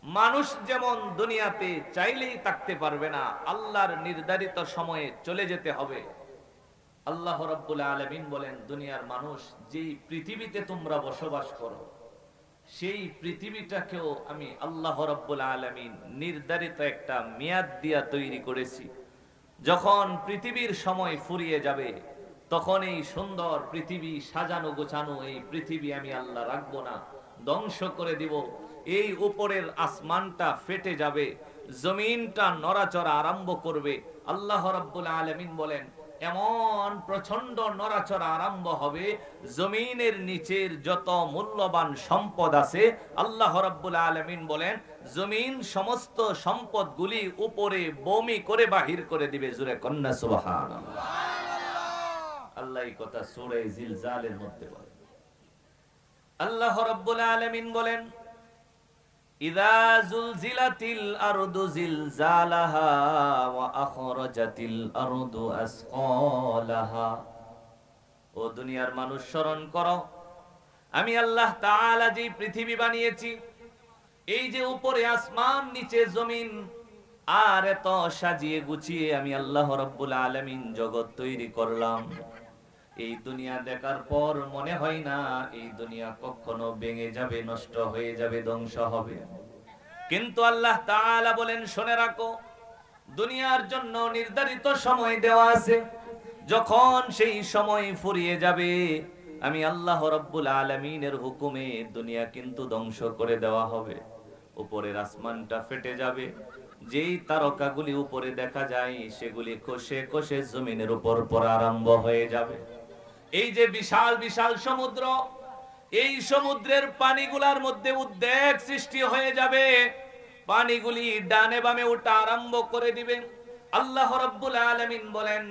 মানুষ যেমন দুনিয়াতে চাইলেই থাকতে পারবে না, আল্লাহর নির্ধারিত সময়ে চলে যেতে হবে। আল্লাহ রাব্বুল আলামিন বলেন, দুনিয়ার মানুষ, যেই পৃথিবীতে তোমরা বসবাস করো সেই পৃথিবীটাকেও আমি আল্লাহ রাব্বুল আলামিন নির্ধারিত একটা মেয়াদ দিয়া তৈরি করেছি। যখন পৃথিবীর সময় ফুরিয়ে যাবে, তখন এই সুন্দর পৃথিবী সাজানো গোছানো এই পৃথিবী আমি আল্লাহ রাখবো না, ধ্বংস করে দিব। এই উপরের আসমানটা ফেটে যাবে, জমিনটা নড়াচড়া আরম্ভ করবে। আল্লাহ রাব্বুল আলামিন বলেন, এমন প্রচন্ড নড়াচড়া আরম্ভ হবে, জমিনের নিচের যত মূল্যবান সম্পদ আছে, আল্লাহ রাব্বুল আলামিন বলেন, জমিন সমস্ত সম্পদগুলি উপরে বমি করে বাহির করে দিবে। জোরে কন্যা সুবহানাল্লাহ। আল্লাহ এই কথা সূরা জিলজালের মধ্যে বলেন। আল্লাহ রাব্বুল আলামিন বলেন, ইযা যুলজিলাতিল আরদু জিলজালাহা ওয়া আখরাজাতিল আরদু আসকালাহা। ও দুনিয়ার মানুষ, স্মরণ করো, আমি আল্লাহ তাআলা যে পৃথিবী বানিয়েছি, এই যে উপরে আসমান নিচে জমিন, আর এত সাজিয়ে গুছিয়ে আমি আল্লাহ রাব্বুল আলামিন জগৎ তৈরি করলাম, এই দুনিয়া দেখার পর মনে হয় না এই দুনিয়া কখনো ভেঙে যাবে, নষ্ট হয়ে যাবে, ধ্বংস হবে। কিন্তু আল্লাহ তাআলা বলেন, শুনে রাখো, দুনিয়ার জন্য নির্ধারিত সময় দেওয়া আছে। যখন সেই সময় ফুরিয়ে যাবে, আমি আল্লাহ রাব্বুল আলামিনের হুকুমে দুনিয়া কিন্তু ধ্বংস করে দেওয়া হবে। উপরের আসমানটা ফেটে যাবে, যেই তারকাগুলি উপরে দেখা যায় সেগুলি খসে খসে জমিনের উপর পড়া আরম্ভ হয়ে যাবে। এই যে বিশাল বিশাল সমুদ্র, এই সমুদ্রের পানিগুলার মধ্যে উদ্বেগ সৃষ্টি হয়ে যাবে, পানিগুলি ডানে বামে ওঠা আরম্ভ করে দিবে। আল্লাহ রাব্বুল আলামিন বলেন,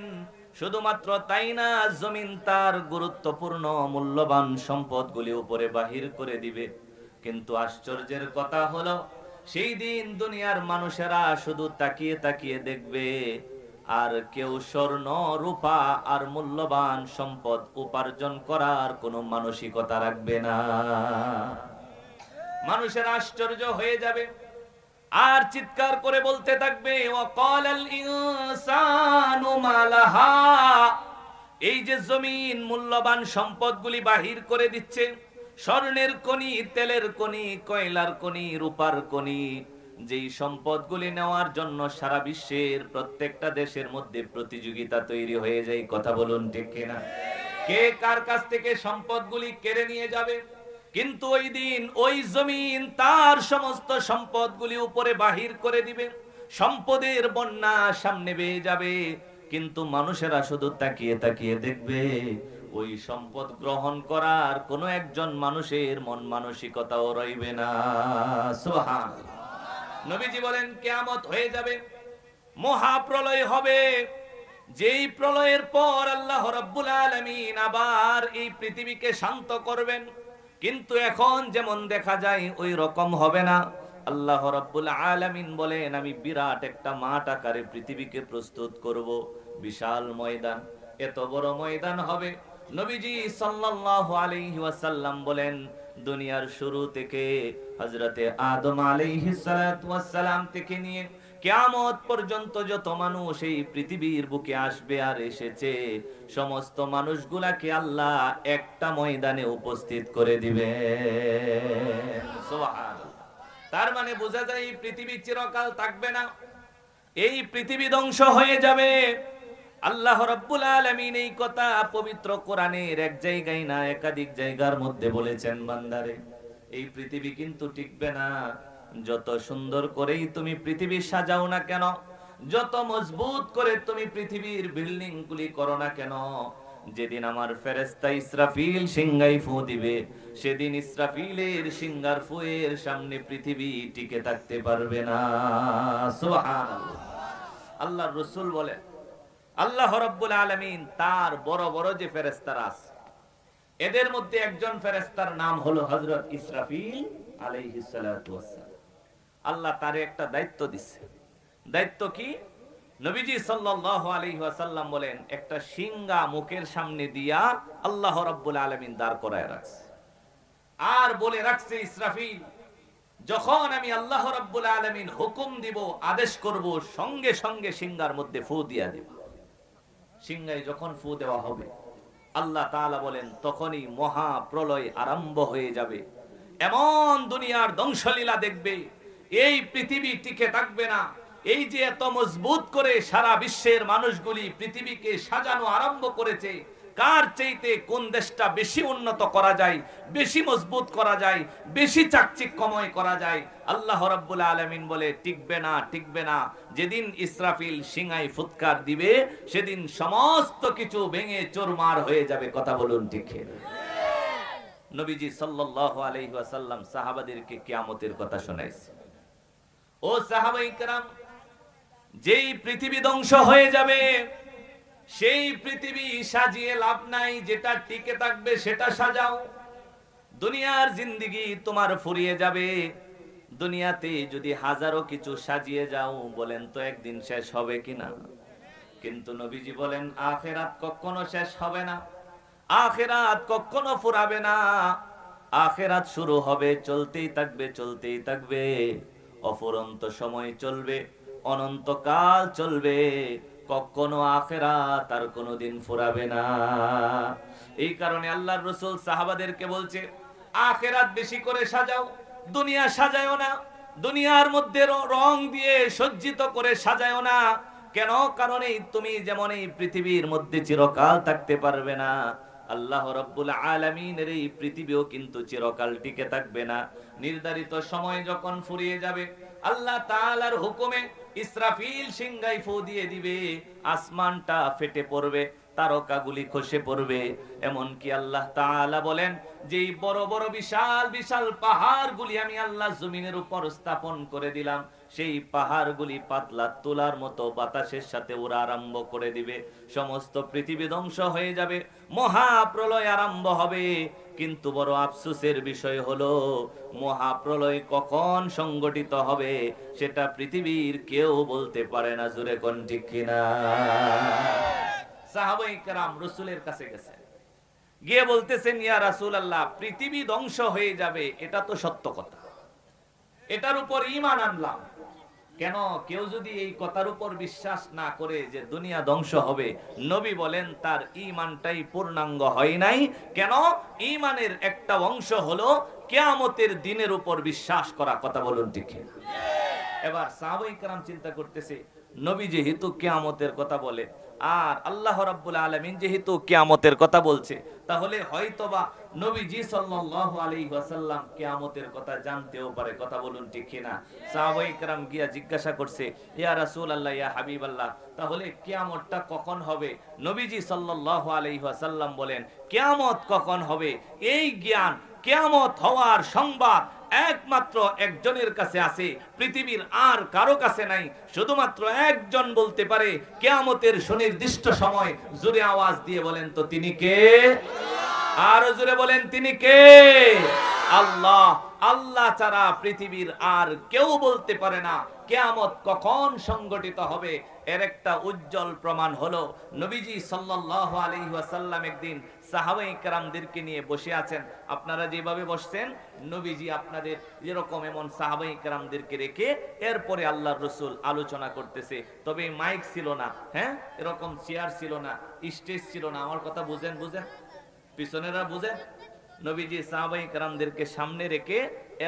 শুধুমাত্র তাই না, জমিন তার গুরুত্বপূর্ণ মূল্যবান সম্পদগুলি উপরে বাহির করে দিবে। কিন্তু আশ্চর্যের কথা হলো, সেই দিন দুনিয়ার মানুষেরা শুধু তাকিয়ে তাকিয়ে দেখবে, আর কেউ স্বর্ণ রূপা আর মূল্যবান সম্পদ উপার্জন করার কোনো মানসিকতা রাখবে না। মানুষের আশ্চর্য হয়ে যাবে আর চিৎকার করে বলতে থাকবে, ওয়াকালাল ইনসানু মালাহা। এই যে জমিন মূল্যবান সম্পদগুলি বাহির করে দিচ্ছে, স্বর্ণের খনি, তেলের খনি, কয়লার খনি, রূপার খনি, যেই সম্পদগুলি নেওয়ার জন্য সারা বিশ্বের প্রত্যেকটা দেশের মধ্যে প্রতিযোগিতা তৈরি হয়ে যায়। কথা বলুন ঠিক কিনা? কে কার কাছ থেকে সম্পদগুলি কেড়ে নিয়ে যাবে। কিন্তু ওই দিন ওই জমিন তার সমস্ত সম্পদগুলি উপরে বাহির করে দিবে, সম্পদের বন্যা সামনে বেয়ে যাবে, কিন্তু মানুষেরা শুধু তাকিয়ে তাকিয়ে দেখবে। ওই সম্পদ গ্রহণ করার কোনো একজন মানুষের মন মানসিকতাও রইবে না। সুবহানাল্লাহ। নবীজি বলেন, কিয়ামত হয়ে যাবে, মহাপ্রলয় হবে। যেই প্রলয়ের পর আল্লাহ রাব্বুল আলামিন আবার এই পৃথিবীকে শান্ত করবেন, কিন্তু এখন যেমন দেখা যায় ওই রকম হবে না। আল্লাহ রাব্বুল আলামিন বলেন, আমি বিরাট একটা মাঠ আকারে পৃথিবীকে প্রস্তুত করব, বিশাল ময়দান, এত বড় ময়দান হবে। নবীজি সাল্লাল্লাহু আলাইহি ওয়াসাল্লাম বলেন, দুনিয়ার শুরু থেকে হযরতে আদম আলাইহিস সালাতু ওয়াস সালাম থেকে নিয়ে কিয়ামত পর্যন্ত যত মানুষ এই পৃথিবীর বুকে আসবে আর এসেছে, সমস্ত মানুষগুলাকে আল্লাহ একটা ময়দানে উপস্থিত করে দিবে। সুবহানাল্লাহ। তার মানে বোঝা যায় এই পৃথিবী চিরকাল থাকবে না, এই পৃথিবী ধ্বংস হয়ে যাবে। আল্লাহ রাব্বুল আলামিন এই কথা পবিত্র কোরআনের এক জায়গায় না একাধিক জায়গার মধ্যে বলেছেন, বান্দারে, এই পৃথিবী কিন্তু টিকবে না। যত সুন্দর করেই তুমি পৃথিবী সাজাও না কেন, যত মজবুত করে তুমি পৃথিবীর বিল্ডিং গুলি করো না কেন, যেদিন আমার ফেরেশতা ইসরাফিল সিংহাই ফু দিবে, সেদিন ইসরাফিলের সিংহার ফুয়ের সামনে পৃথিবী টিকে থাকতে পারবে না। সুবহানাল্লাহ। আল্লাহর রাসূল বলে, আল্লাহ রাব্বুল আলামিন তার বড় বড় যে ফেরেশতারা আছে, এদের মধ্যে একজন ফেরেশতার নাম হলো হযরত ইসরাফিল আলাইহিস সালাতু ওয়াস সালাম। আল্লাহ তারে একটা দায়িত্ব দিচ্ছে। দায়িত্ব কি? নবীজি সাল্লাল্লাহু আলাইহি ওয়াসাল্লাম বলেন, একটা সিংহা মুখের সামনে দিয়া আল্লাহ রাব্বুল আলামিন দাঁড় করায় রাখছে, আর বলে রাখছে, ইসরাফিল, যখন আমি আল্লাহ রাব্বুল আলামিন হুকুম দিব, আদেশ করব, সঙ্গে সঙ্গে সিংহার মধ্যে ফু দিয়া দেব। সিংহায় যখন ফু দেওয়া হবে, আল্লাহ তাআলা বলেন তখনই মহা প্রলয় আরম্ভ হয়ে যাবে। এমন দুনিয়ার ধ্বংসলীলা দেখবে, এই পৃথিবী টিকে থাকবে না। এই যে এত মজবুত করে সারা বিশ্বের মানুষগুলি পৃথিবীকে সাজানো আরম্ভ করেছে, কার চাইতে কোন দেশটা বেশি উন্নত করা যায়, বেশি মজবুত করা যায়, বেশি চাকচিক্যময় করা যায়, আল্লাহ রাব্বুল আলামিন বলে টিকবে না, টিকবে না। যেদিন ইসরাফিল সিংহায় ফুৎকার দিবে, সেদিন সমস্ত কিছু ভেঙে চুরমার হয়ে যাবে। কথা বলুন ঠিক কিনা? নবীজি সাল্লাল্লাহু আলাইহি ওয়াসাল্লাম সাহাবাদেরকে কিয়ামতের কথা শোনাইছে। ও সাহাবায়ে কেরাম, যেই পৃথিবী ধ্বংস হয়ে যাবে, সেই পৃথিবী সাজিয়ে লাভ নাই, যেটা টিকে থাকবে সেটা সাজাও। দুনিয়ার জিন্দেগি তোমার ফুরিয়ে যাবে। দুনিয়াতে যদি হাজারো কিছু সাজিয়ে যাও, বলেন তো একদিন শেষ হবে কিনা? কিন্তু নবীজি বলেন আখিরাত কখনো শেষ হবে না, আখিরাত কখনো ফুরাবে না। আখিরাত শুরু হবে, চলতেই থাকবে, চলতেই থাকবে, অফুরন্ত সময় চলবে, অনন্তকাল চলবে। কখনো আখিরাত আর কোনোদিন ফুরাবে না। এই কারণে আল্লাহর রাসূল সাহাবাদেরকে বলছে, আখিরাত বেশি করে সাজাও, দুনিয়া সাজায়ও না। দুনিয়ার মধ্যে রং দিয়ে সজ্জিত করে সাজায়ও না। কেন? কারণ এই তুমি যেমন এই পৃথিবীর মধ্যে চিরকাল থাকতে পারবে না, আল্লাহ রাব্বুল আলামিনের এই পৃথিবীও কিন্তু চিরকাল টিকে থাকবে না। নির্ধারিত সময় যখন ফুরিয়ে যাবে, আল্লাহ তাআলার হুকুমে ইসরাফিল সিংহায় ফু দিয়ে দিবে, আসমানটা ফেটে পড়বে, তারকাগুলি খসে পড়বে। এমন কি আল্লাহ তাআলা বলেন, যেই বড় বড় বিশাল বিশাল পাহাড়গুলি আমি আল্লাহ জমিনের উপর স্থাপন করে দিলাম, সেই পাহাড়গুলি পাতলা তুলার মতো বাতাসের সাথে উড়া আরম্ভ করে দিবে। সমস্ত পৃথিবী ধ্বংস হয়ে যাবে, মহাপ্রলয় আরম্ভ হবে। কিন্তু বড় আফসোসের বিষয় হলো, মহাপ্রলয় কখন সংগঠিত হবে সেটা পৃথিবীর কেউ বলতে পারে না। জোরে কোন ঠিক কিনা? সাহাবায়ে কেরাম রাসূলের কাছে গেছে, গিয়ে বলতেছেন, ইয়া রাসূলুল্লাহ, পৃথিবী ধ্বংস হয়ে যাবে, এটা তো সত্য কথা, এটার উপর ঈমান আনলাম। কেন কেউ যদি এই কথার উপর বিশ্বাস না করে যে দুনিয়া ধ্বংস হবে, নবী বলেন তার ঈমানটাই পূর্ণাঙ্গ হয় নাই। কেন? ঈমানের একটা অংশ হলো কিয়ামতের দিনের উপর বিশ্বাস করা। কথা বলুন ঠিক কি? এবার সাহাবায়ে কেরাম চিন্তা করতেছে, নবী যেহেতু কিয়ামতের কথা বলে, আর আল্লাহ রাব্বুল আলামিন যেহেতু কিয়ামতের কথা বলছে, তাহলে হয়তোবা নবীজি সাল্লাল্লাহু আলাইহি ওয়াসাল্লাম কিয়ামতের কথা জানতেও পারে। কথা বলুন ঠিক কিনা? সাহাবায়ে কেরাম গিয়া জিজ্ঞাসা করছে, ইয়া রাসূলুল্লাহ, ইয়া হাবিবাল্লাহ, তাহলে কিয়ামতটা কখন হবে? নবীজি সাল্লাল্লাহু আলাইহি ওয়াসাল্লাম বলেন, কিয়ামত কখন হবে এই জ্ঞান, কিয়ামত হওয়ার সংবাদ একমাত্র একজনের কাছে আছে, পৃথিবীর আর কারো কাছে নাই। শুধুমাত্র একজন বলতে পারে কিয়ামতের সুনির্দিষ্ট সময়। জোরে আওয়াজ দিয়ে বলেন তো তিনি কে? আর জোরে বলেন তিনি কে? আল্লাহ। আল্লাহ ছাড়া পৃথিবীর আর কেউ বলতে পারে না কিয়ামত কখন সংগঠিত হবে। এর একটা উজ্জ্বল প্রমাণ হলো, নবীজি সাল্লাল্লাহু আলাইহি ওয়াসাল্লাম একদিন সাহাবায়ে কেরামদেরকে নিয়ে বসে আছেন। আপনারা যেভাবে বসছেন, নবীজি আপনাদের এরকম এমন সাহাবায়ে কেরামদেরকে রেখে এরপরে আল্লাহর রাসূল আলোচনা করতেছে। তবে মাইক ছিল না, হ্যাঁ, এরকম চেয়ার ছিল না, স্টেজ ছিল না। আমার কথা বুঝেন? বুঝেন? পিছনেরা বুঝেন? নবীজি সাহাবায়ে কেরামদেরকে সামনে রেখে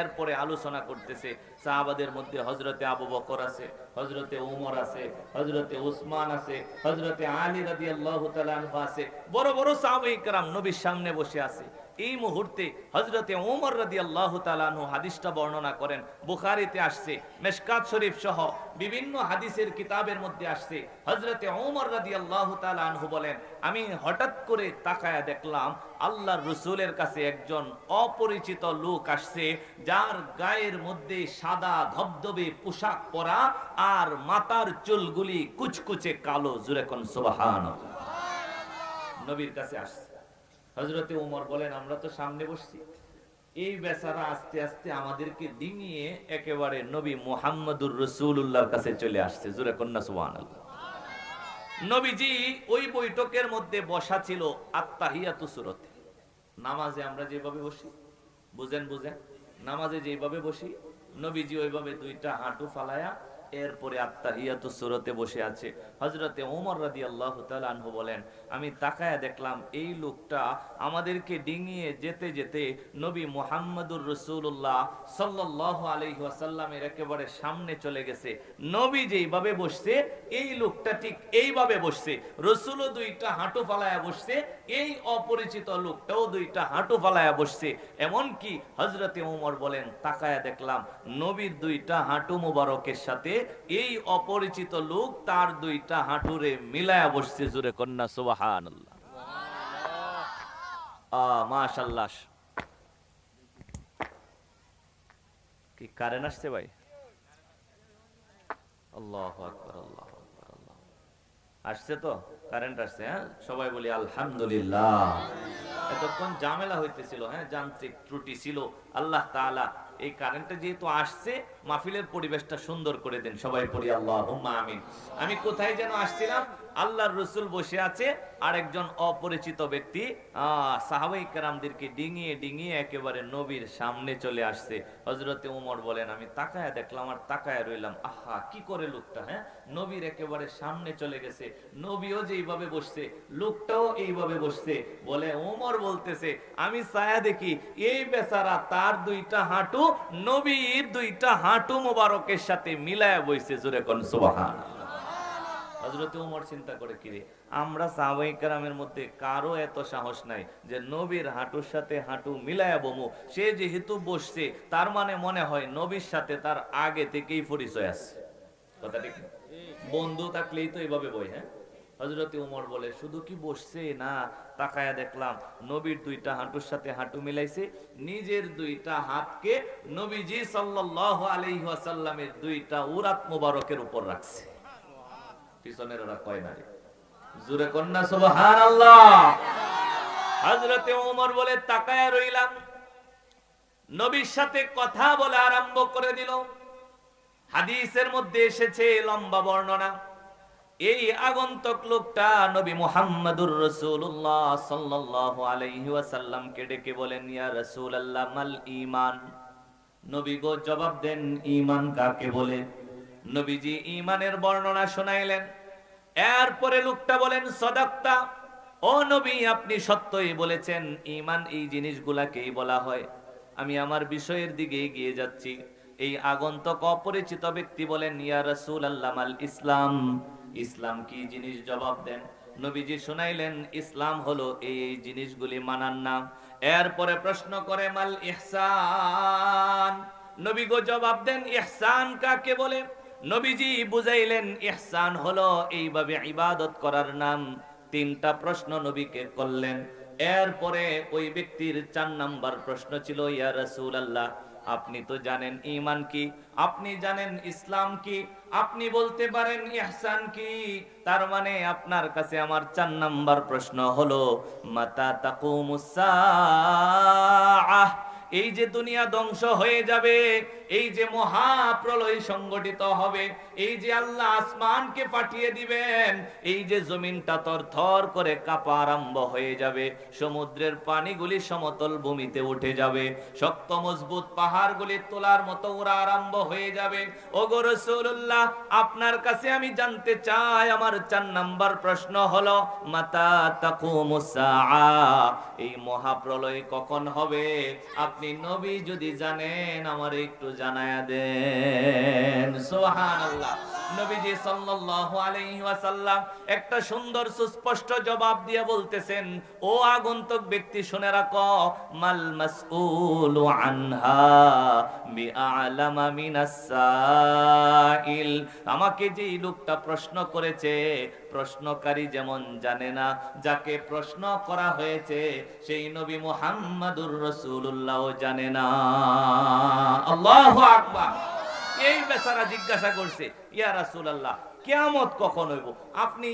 এরপরে আলোচনা করতেছে। সাহাবাদের মধ্যে হযরতে আবু বকর আছে, হযরতে ওমর আছে, হযরতে উসমান আছে, হযরতে আলী রাদিয়াল্লাহু তাআলা আনহু আছে। বড় বড় সাহাবায়ে কেরাম নবীর সামনে বসে আছে। এই মুহূর্তে হযরতে ওমর রাদিয়াল্লাহু তাআলা আনহু হাদিসটা বর্ণনা করেন, বুখারীতে আসছে, মিশকাত শরীফ সহ বিভিন্ন হাদিসের কিতাবের মধ্যে আসছে। হযরতে ওমর রাদিয়াল্লাহু তাআলা আনহু বলেন, আমি হঠাৎ করে তাকায়া দেখলাম আল্লাহর রাসূলের কাছে একজন অপরিচিত লোক আসছে, যার গায়ের মধ্যে সাদা ধবধবে পোশাক পরা আর মাথার চুলগুলি কুচকুচে কালো। জোরে কোন সুবহানাল্লাহ। নবীর কাছে আসছে। হযরতে ওমর বলেন, আমরা তো সামনে বসছি, এই বেচারা আস্তে আস্তে আমাদেরকে ডিঙিয়ে একেবারে নবী মুহাম্মদুর রাসূলুল্লাহর কাছে চলে আসছে। জোরে কন্না সুবহানাল্লাহ। নবীজি ওই বৈঠকের মধ্যে বসা ছিল আত্তাহিয়াতু সূরাতে। নামাজে আমরা যেভাবে বসি, বুঝেন? বুঝেন? নামাজে যেভাবে বসি, নবীজি ওইভাবে দুইটা হাঁটু ফালায়া এরপরে আত্তাহিয়াতুস সূরাতে বসে আছে। হযরতে ওমর রাদিয়াল্লাহু তাআলা আনহু বলেন, আমি তাকায়া দেখলাম এই লোকটা আমাদেরকে ডিঙিয়ে যেতে যেতে নবী মুহাম্মদুর রাসূলুল্লাহ সাল্লাল্লাহু আলাইহি ওয়াসাল্লামের একেবারে সামনে চলে গেছে। নবী যেইভাবে বসছে এই লোকটা ঠিক এইভাবে বসছে, রাসূলও দুইটা হাঁটু ফালায়া বসছে, এই অপরিচিত লোকটাও দুইটা হাঁটু ফালায়া বসছে। এমন কি হযরতে ওমর বলেন, তাকায়া দেখলাম নবীর দুইটা হাঁটু মোবারকের সাথে এই অপরিচিত লোক তার দুইটা হাঁটুরে মিলায়া বসছে। জোরে কন্যা সুবহানাল্লাহ, মাশাআল্লাহ। কি কারেন্ট আসছে ভাই? আল্লাহু আকবার, আল্লাহু আকবার, আল্লাহ আসছে তো, কারেন্ট আসছে। হ্যাঁ, সবাই বলি আলহামদুলিল্লাহ। এতক্ষণ ঝামেলা হইতেছিল, হ্যাঁ, যান্ত্রিক ত্রুটি ছিল। আল্লাহ তাআলা এই কারেন্টটা যেহেতু আসছে, মাহফিলের পরিবেশটা সুন্দর করে দেন। সবাই পড়ি আল্লাহুম্মা আমিন। আমি কোথায় যেন আসছিলাম, আল্লাহর রাসূল বসে আছে, আর একজন অপরিচিত ব্যক্তি সাহাবায়ে কেরামদেরকে ডিঙিয়ে ডিঙিয়ে একেবারে নবীর সামনে চলে আসছে। হযরতে ওমর বলেন, আমি তাকায়া দেখলাম আর তাকায়া রইলাম, আহা কি করে লোকটা, হ্যাঁ, নবীর একেবারে সামনে চলে গেছে, নবীও যেইভাবে বসছে লোকটাও এইভাবে বসছে। বলে ওমর বলতেছে, আমি ছায়া দেখি এই বেচারা তার দুইটা হাঁটু নবীর দুইটা হাঁটু মোবারকের সাথে মিলায়া বইছে। জোরে কোন সুবহানাল্লাহ। হযরত ওমর চিন্তা করে, কিরে আমরা সাহাবায়ে কেরামের মধ্যে কারো এত সাহস নাই যে নবীর হাঁটুর সাথে হাঁটু মিলায়া বমু। সে যেহেতু বসছে তার মানে মনে হয় নবীর সাথে তার আগে থেকেই পরিচয় আছে। কথা ঠিক? বন্ধু থাকলেই তো এইভাবে বই। হ্যাঁ, হযরতে ওমর বলে, শুধু কি বসছে না, তাকায়া দেখলাম নবীর দুইটা হাঁটুর সাথে হাঁটু মিলাইছে, নিজের দুইটা হাতকে নবীজি সাল্লাল্লাহু আলাইহি ওয়াসাল্লামের দুইটা উরাত মোবারকের উপর রাখছে। পিছনের ওরা কয় না রে, জোরে কন্যা সুবহানাল্লাহ। হযরতে ওমর বলে, তাকায়া রইলাম, নবীর সাথে কথা বলা আরম্ভ করে দিল। হাদিসের মধ্যে এসেছে লম্বা বর্ণনা, এই আগন্তুক লোকটা নবী মুহাম্মদুর রাসূলুল্লাহ সাল্লাল্লাহু আলাইহি ওয়াসাল্লামকে ডেকে বলেন, ইয়া রাসূলুল্লাহ মাল ঈমান। নবী গো জবাব দেন, ঈমান কাকে বলে? নবীজি ঈমানের বর্ণনা শোনাইলেন। এরপরে লোকটা বলেন, সাদাক্তা, ও নবী আপনি সত্যই বলেছেন, ঈমান এই জিনিসগুলাকেই বলা হয়। আমি আমার বিষয়ের দিকে এগিয়ে যাচ্ছি। এই আগন্তুক অপরিচিত ব্যক্তি বলেন, ইয়া রাসূলুল্লাহ মাল ইসলাম। ইসলাম কি জিনিস? জবাব দেন। নবীজি শুনাইলেন, ইসলাম হলো এই জিনিসগুলি মানার নাম। এরপরে প্রশ্ন করে, মাল ইহসান। নবী গো জবাব দেন, ইহসান কাকে বলে? নবীজি বুঝাইলেন, ইহসান হলো এইভাবে ইবাদত করার নাম। তিনটা প্রশ্ন নবীকে করলেন। এরপরে ওই ব্যক্তির 4 নাম্বার প্রশ্ন ছিল, ইয়া রাসূলুল্লাহ আপনি তো জানেন ঈমান কি, আপনি জানেন ইসলাম কি, আপনি বলতে পারেন ইহসান কি, তার মানে আপনার কাছে আমার 4 নাম্বার প্রশ্ন হলো, মাতা তাকুমুস সাআহ। এই যে দুনিয়া ধ্বংস হয়ে যাবে, এই যে মহাপ্রলয় সংগঠিত হবে, এই যে আল্লাহ আসমানকে পাঠিয়ে দিবেন, এই যে জমিনটা থরথর করে কাঁপা আরম্ভ হয়ে যাবে, সমুদ্রের পানিগুলি সমতল ভূমিতে উঠে যাবে, শক্ত মজবুত পাহাড়গুলি তোলার মতো ওরা আরম্ভ হয়ে যাবে। ওগো রাসূলুল্লাহ আপনার কাছে আমি জানতে চাই, আমার 4 নাম্বার প্রশ্ন হলো, মাতা তাকুমুস সাআহ, এই মহাপ্রলয় কখন হবে? আপনি নবী যদি জানেন আমার একটু জানায়া দেন। সুবহানাল্লাহ। নবীজি সাল্লাল্লাহু আলাইহি ওয়াসাল্লাম একটা সুন্দর সুস্পষ্ট জবাব দিয়ে বলতেছেন, ও আগন্তুক ব্যক্তি শুনে রাখো, মাল মাসউলু আনহা বিআলামা মিনাস সাইল। আমাকে যেই লোকটা প্রশ্ন করেছে, প্রশ্নকারী যেমন জানে না, যাকে প্রশ্ন করা হয়েছে সেই নবী মুহাম্মদুর রাসূলুল্লাহ জানে না। আল্লাহু আকবার। এই বেচারা জিজ্ঞাসা করছে, ইয়া রাসূলুল্লাহ কিয়ামত কখন হইব। আপনি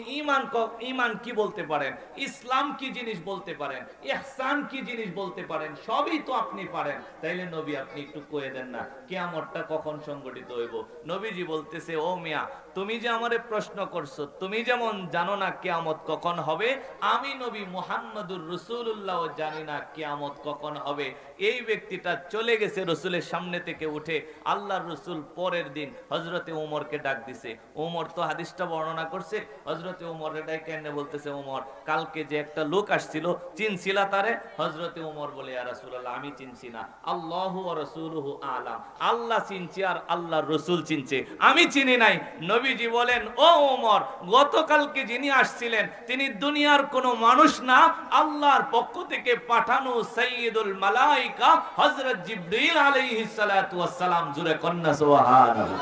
ঈমান কি বলতে পারেন, ইসলাম কি জিনিস বলতে পারেন, ইহসান কি জিনিস বলতে পারেন, সবই তো আপনি পারেন। তাইলে নবী আপনি একটু কয়ে দেন না কিয়ামতটা কখন সংগঠিত হইব। নবীজি বলতেছে, ও মিয়া, তুমি যে আমারে প্রশ্ন করছো, তুমি যেমন জানো না কিয়ামত কখন হবে, আমি নবী মুহাম্মদুর রাসূলুল্লাহ জানি না কিয়ামত কখন হবে। এই ব্যক্তিটা চলে গেছে রসুলের সামনে থেকে উঠে। আল্লাহর রসুল পরের দিন হযরতে ওমরকে ডাক দিছে। ওমর তো হাদিসটা বর্ণনা করছে। হযরতে ওমরের ডাকে এনে বলতেছে, ওমর, কালকে যে একটা লোক আসছিল, চিনছিলা তারে? হযরতে ওমর বলে, ইয়া রাসূলুল্লাহ, আমি চিনছি না। আল্লাহু ওয়া রাসূলুহু আলাম, আল্লাহ চিনছে আর আল্লাহর রসুল চিনছে, আমি চিনি নাই। নবীজি বলেন, ও ওমর, গতকালকে যিনি আসছিলেন তিনি দুনিয়ার কোনো মানুষ না, আল্লাহর পক্ষ থেকে পাঠানো সাইয়্যিদুল মালায়েকা হযরত জিবরিল আলাইহিস সালাতু ওয়াস সালাম। জোরে কন্না সুবহানাল্লাহ।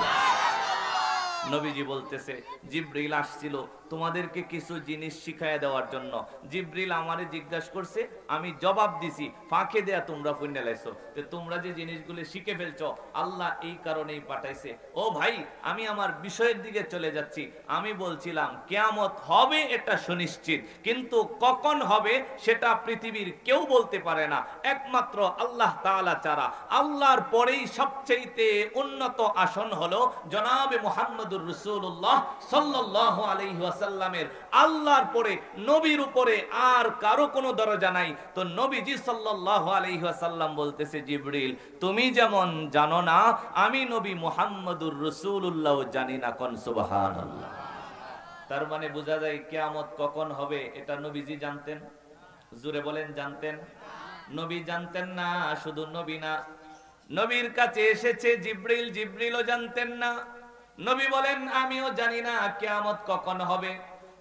নবীজি বলতেছে, জিবরিল আসছিল তোমাদেরকে কিছু জিনিস শিখাইয়া দেওয়ার জন্য। জিবরিল আমারে জিজ্ঞাসা করছে, আমি জবাব দিছি, ফাঁকে দেয়া তোমরা পুণ্য লাইছো। তো তোমরা যে জিনিসগুলো শিখে ফেলছো, আল্লাহ এই কারণেই পাঠাইছে। ও ভাই, আমি আমার বিষয়ের দিকে চলে যাচ্ছি। আমি বলছিলাম কিয়ামত হবে এটা সুনিশ্চিত, কিন্তু কখন হবে সেটা পৃথিবীর কেউ বলতে পারে না, একমাত্র আল্লাহ তাআলা ছাড়া। আল্লাহর পরেই সবচেয়ে উন্নত আসন হলো জনাবে মুহাম্মদুর রাসূলুল্লাহ সাল্লাল্লাহু আলাইহি ওয়াসাল্লামের। আল্লাহর পরে নবীর উপরে আর কারো কোনো দরজা নাই। তো নবীজি সাল্লাল্লাহু আলাইহি ওয়াসাল্লাম বলতেছে, জিবরিল, তুমি যেমন জানো না, আমি নবী মুহাম্মদুর রাসূলুল্লাহ জানি না। কোন সুবহানাল্লাহ। তার মানে বোঝা যায় কিয়ামত কখন হবে এটা নবীজি জানতেন। জোরে বলেন, জানতেন? নবী জানতেন না। শুধু নবী না, নবীর কাছে এসেছে জিবরিল, জিবরিলও জানতেন না। নবী বলেন, আমিও জানি না কিয়ামত কখন হবে।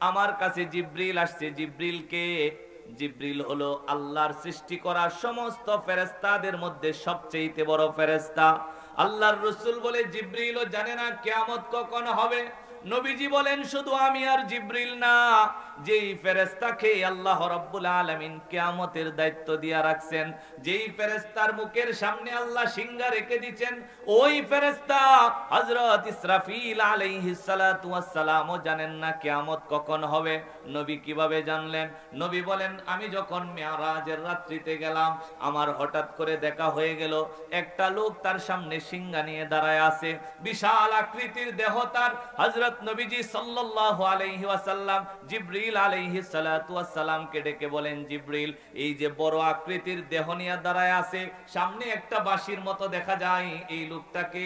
আমার কাছে জিবরিল আসছে। জিবরিল কে? জিবরিল হলো আল্লাহর সৃষ্টি করা সমস্ত ফেরেশতাদের মধ্যে সবচেয়ে বড় ফেরেশতা। আল্লাহর রাসূল বলে, জিবরিলও জানে না কিয়ামত কখন হবে। নবীজি বলেন, শুধু আমি আর জিবরিল না, যেই ফেরেশতাকে আল্লাহ রাব্বুল আলামিন কিয়ামতের দায়িত্ব দিয়া রাখছেন, যেই ফেরেশতার মুখের সামনে আল্লাহ সিংহা রেখে দিবেন, ওই ফেরেশতা হযরত ইসরাফিল আলাইহিস সালাতু ওয়াস সালামও জানেন না কিয়ামত কখন হবে। নবী কিভাবে জানলেন? নবী বলেন, আমি যখন মিরাজের রাত্রিতে গেলাম, আমার হঠাৎ করে দেখা হয়ে গেল একটা লোক তার সামনে সিংহা নিয়ে দাঁড়ায় আছে, বিশাল আকৃতির দেহ তার। হযরত নবীজি সাল্লাল্লাহু আলাইহি ওয়াসাল্লাম জিবরিল আলাইহিস সালাতু ওয়াস সালামকে ডেকে বলেন, জিবরিল, এই যে বড় আকৃতির দেহ নিয়ে দাঁড়ায় আছে, সামনে একটা বাঁশির মতো দেখা যায়, এই লোকটাকে?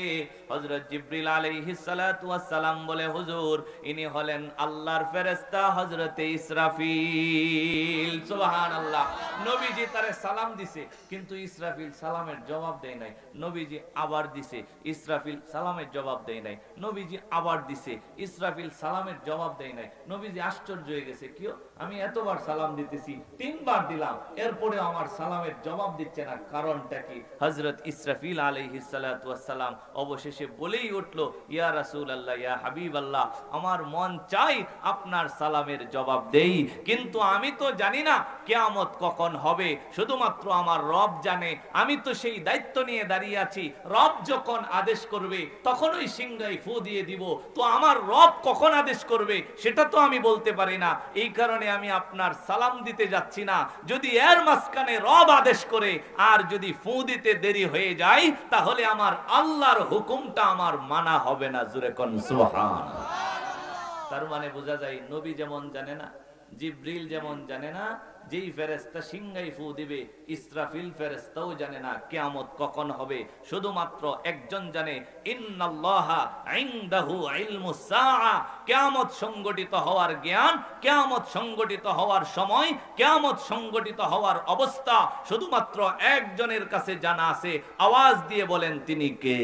হযরত জিবরিল আলাইহিস সালাতু ওয়াস সালাম বলে, হুজুর, ইনি হলেন আল্লাহর ফেরেশতা হযরতে ইসরাফিল। সুবহানাল্লাহ। নবীজি তারে সালাম দিছে, কিন্তু ইসরাফিল সালামের জবাব দেয় নাই। নবীজি আবার দিছে, ইসরাফিল সালামের জবাব দেয় নাই। নবীজি আবার দিছে, ইসরাফিল সালামের জবাব দেয় নাই। নবীজি আশ্চর্য হয়ে গেছে, কিও, আমি এতবার সালাম দিতেছি, 3 বার দিলাম, এরপরে আমার সালামের জবাব দিচ্ছে না, কারণটা কি? হযরত ইসরাফিল আলাইহিস সালাতু ওয়াস সালাম অবশেষে বলেই উঠলো, ইয়া রাসূলুল্লাহ, ইয়া হাবিবাল্লাহ, আমার মন চাই আপনার সালামের জবাব দেই, কিন্তু আমি তো জানি না কিয়ামত কখন হবে, শুধুমাত্র আমার রব জানে। আমি তো সেই দায়িত্ব নিয়ে দাঁড়িয়ে আছি, রব যখন আদেশ করবে তখন ওই সিংহায় ফু দিয়ে দিব। তো আমার রব কখন আদেশ করবে সেটা তো আমি বলতে পারি না, এই কারণে আমি আপনার সালাম দিতে যাচ্ছি না। যদি এর মাঝখানে রব আদেশ করে আর যদি ফু দিতে দেরি হয়ে যায়, তাহলে আমার আল্লাহর হুকুমটা আমার মানা হবে না। জোরে কোন সুবহানাল্লাহ। তার মানে বোঝা যায়, নবী যেমন জানে না, জিবরিল যেমন জানে না, যেই ফেরেশতা সিংহায় ফু দিবে, ইসরাফিল ফেরেশতাও জানে না কিয়ামত কখন হবে। শুধুমাত্র একজন জানে, ইন্নাল্লাহা ইনদাহু ইলমুস সাআ, কিয়ামত সংগঠিত হওয়ার জ্ঞান, কিয়ামত সংগঠিত হওয়ার সময়, কিয়ামত সংগঠিত হওয়ার অবস্থা শুধুমাত্র একজনের কাছে জানা আছে। আওয়াজ দিয়ে বলেন, তিনি কে?